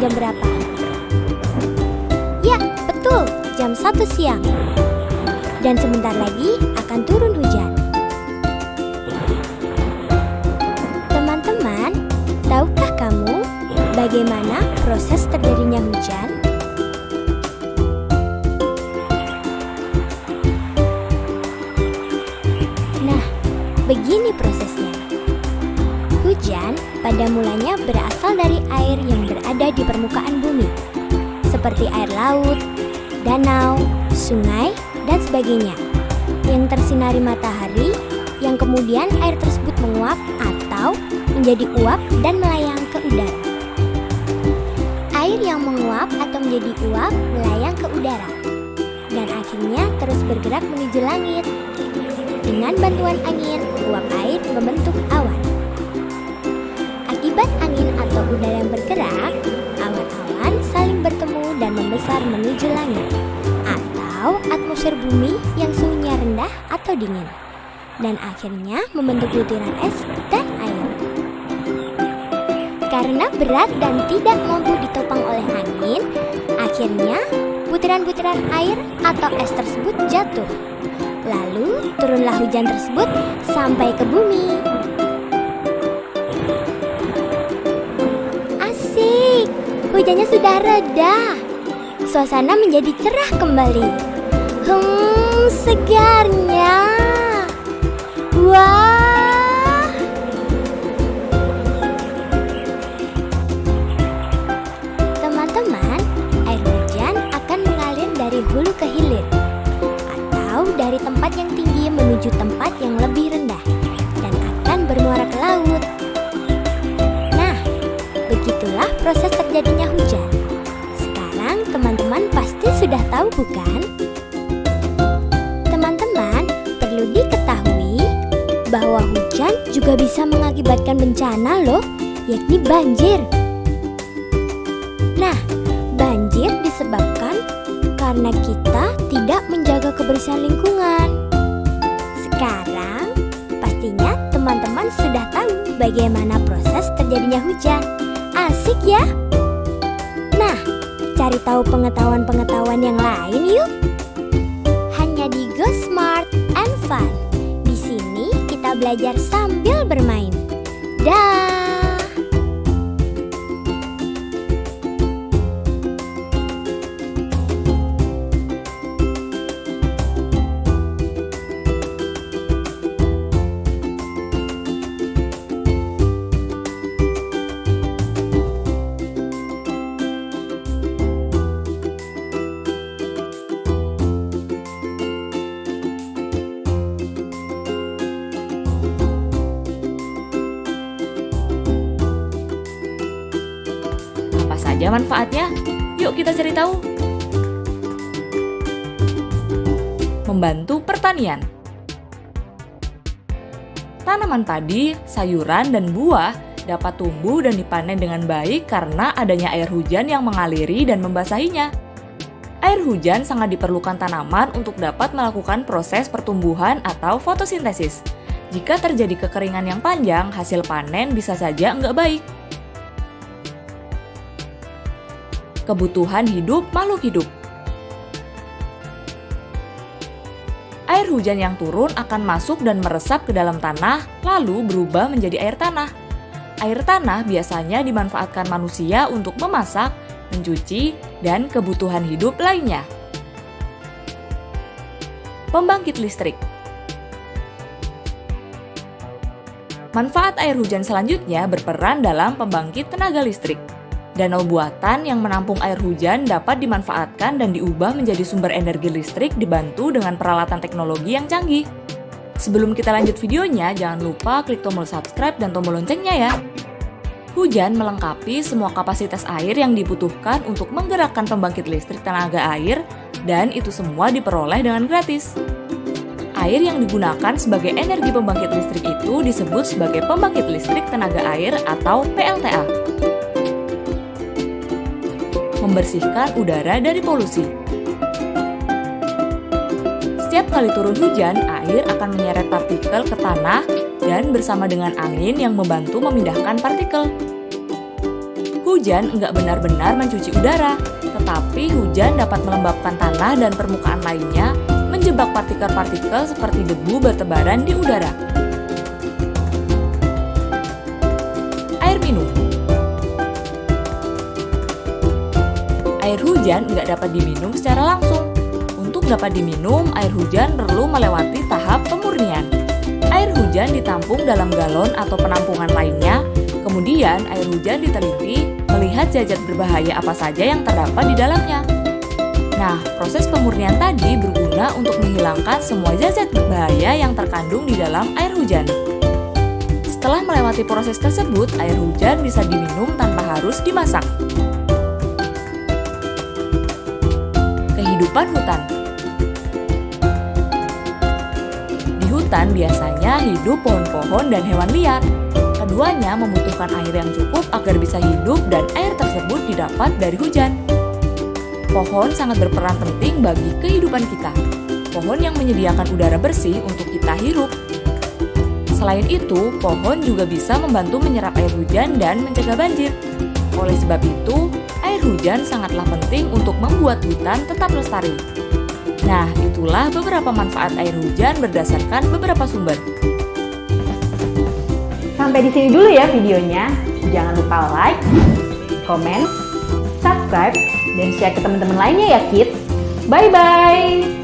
jam berapa? Ya, betul, jam 1 siang. Dan sebentar lagi akan turun hujan. Teman-teman, tahukah kamu bagaimana proses terjadinya hujan? Nah, begini prosesnya. Hujan pada mulanya berasal dari air yang berada di permukaan bumi, seperti air laut, danau, sungai, dan sebagainya, yang tersinari matahari, yang kemudian air tersebut menguap atau menjadi uap dan melayang ke udara. Air yang menguap atau menjadi uap melayang ke udara, dan akhirnya terus bergerak menuju langit. Dengan bantuan angin, uap air membentuk awan. Akibat angin atau udara yang bergerak, awan-awan saling bertemu dan membesar menuju langit atau atmosfer bumi yang suhunya rendah atau dingin, dan akhirnya membentuk butiran es dan air. Karena berat dan tidak mampu ditopang oleh angin, akhirnya butiran-butiran air atau es tersebut jatuh. Lalu turunlah hujan tersebut sampai ke bumi. Asik, hujannya sudah reda. Suasana menjadi cerah kembali. Segarnya. Wah. Teman-teman, air hujan akan mengalir dari hulu ke hilir, atau dari tempat yang tinggi menuju tempat yang lebih rendah, dan akan bermuara ke laut. Nah, begitulah proses terjadinya hujan. Sekarang teman-teman pasti sudah tahu, bukan? Teman-teman, perlu diketahui bahwa hujan juga bisa mengakibatkan bencana loh, yakni banjir. Nah, banjir disebabkan karena kita tidak menjaga kebersihan lingkungan. Sekarang, pastinya teman-teman sudah tahu bagaimana proses terjadinya hujan. Asik ya? Nah, cari tahu pengetahuan-pengetahuan yang lain yuk. Hanya di Go Smart and Fun. Di sini kita belajar sambil bermain. Dah. Apa saja manfaatnya? Yuk kita cari tahu. Membantu pertanian. Tanaman padi, sayuran, dan buah dapat tumbuh dan dipanen dengan baik karena adanya air hujan yang mengaliri dan membasahinya. Air hujan sangat diperlukan tanaman untuk dapat melakukan proses pertumbuhan atau fotosintesis. Jika terjadi kekeringan yang panjang, hasil panen bisa saja nggak baik. Kebutuhan hidup makhluk hidup. Air hujan yang turun akan masuk dan meresap ke dalam tanah, lalu berubah menjadi air tanah. Air tanah biasanya dimanfaatkan manusia untuk memasak, mencuci, dan kebutuhan hidup lainnya. Pembangkit listrik. Manfaat air hujan selanjutnya berperan dalam pembangkit tenaga listrik. Danau buatan yang menampung air hujan dapat dimanfaatkan dan diubah menjadi sumber energi listrik dibantu dengan peralatan teknologi yang canggih. Sebelum kita lanjut videonya, jangan lupa klik tombol subscribe dan tombol loncengnya ya. Hujan melengkapi semua kapasitas air yang dibutuhkan untuk menggerakkan pembangkit listrik tenaga air, dan itu semua diperoleh dengan gratis. Air yang digunakan sebagai energi pembangkit listrik itu disebut sebagai pembangkit listrik tenaga air atau PLTA. Membersihkan udara dari polusi. Setiap kali turun hujan, air akan menyeret partikel ke tanah dan bersama dengan angin yang membantu memindahkan partikel. Hujan nggak benar-benar mencuci udara, tetapi hujan dapat melembabkan tanah dan permukaan lainnya, menjebak partikel-partikel seperti debu bertebaran di udara. Air minum. Air hujan nggak dapat diminum secara langsung. Untuk dapat diminum, air hujan perlu melewati tahap pemurnian. Air hujan ditampung dalam galon atau penampungan lainnya, kemudian air hujan diteliti melihat zat berbahaya apa saja yang terdapat di dalamnya. Nah, proses pemurnian tadi berguna untuk menghilangkan semua zat berbahaya yang terkandung di dalam air hujan. Setelah melewati proses tersebut, air hujan bisa diminum tanpa harus dimasak. Kehidupan hutan. Di hutan biasanya hidup pohon-pohon dan hewan liar. Keduanya membutuhkan air yang cukup agar bisa hidup dan air tersebut didapat dari hujan. Pohon sangat berperan penting bagi kehidupan kita. Pohon yang menyediakan udara bersih untuk kita hirup. Selain itu, pohon juga bisa membantu menyerap air hujan dan mencegah banjir. Oleh sebab itu, air hujan sangatlah penting untuk membuat hutan tetap lestari. Nah, itulah beberapa manfaat air hujan berdasarkan beberapa sumber. Sampai di sini dulu ya videonya. Jangan lupa like, comment, subscribe, dan share ke teman-teman lainnya ya kids. Bye-bye!